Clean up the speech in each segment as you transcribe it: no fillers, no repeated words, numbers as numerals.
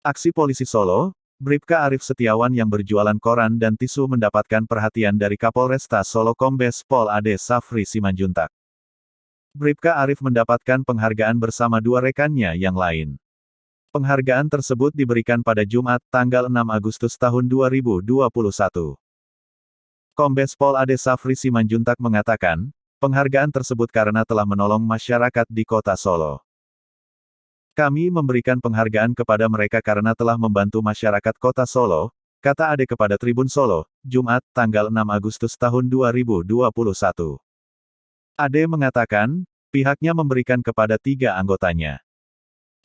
Aksi polisi Solo, Bribka Arif Setiawan yang berjualan koran dan tisu mendapatkan perhatian dari Kapolresta Solo Kombes Pol Ade Safri Simanjuntak. Bribka Arif mendapatkan penghargaan bersama dua rekannya yang lain. Penghargaan tersebut diberikan pada Jumat, tanggal 6 Agustus tahun 2021. Kombes Pol Ade Safri Simanjuntak mengatakan, penghargaan tersebut karena telah menolong masyarakat di kota Solo. Kami memberikan penghargaan kepada mereka karena telah membantu masyarakat kota Solo, kata Ade kepada Tribun Solo, Jumat, tanggal 6 Agustus tahun 2021. Ade mengatakan, pihaknya memberikan kepada 3 anggotanya.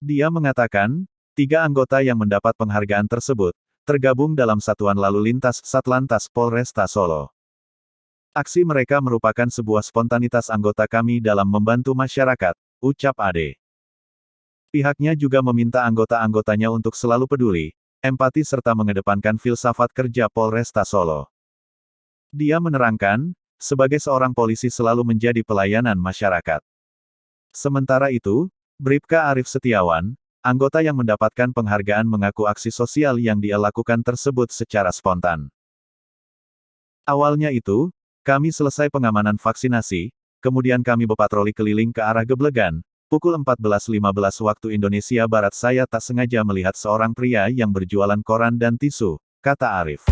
Dia mengatakan, 3 anggota yang mendapat penghargaan tersebut, tergabung dalam Satuan Lalu Lintas Satlantas Polresta Solo. Aksi mereka merupakan sebuah spontanitas anggota kami dalam membantu masyarakat, ucap Ade. Pihaknya juga meminta anggota-anggotanya untuk selalu peduli, empati serta mengedepankan filsafat kerja Polresta Solo. Dia menerangkan, sebagai seorang polisi selalu menjadi pelayanan masyarakat. Sementara itu, Bribka Arif Setiawan, anggota yang mendapatkan penghargaan mengaku aksi sosial yang dia lakukan tersebut secara spontan. Awalnya itu, kami selesai pengamanan vaksinasi, kemudian kami berpatroli keliling ke arah Geblegan, pukul 14.15 waktu Indonesia Barat saya tak sengaja melihat seorang pria yang berjualan koran dan tisu, kata Arif.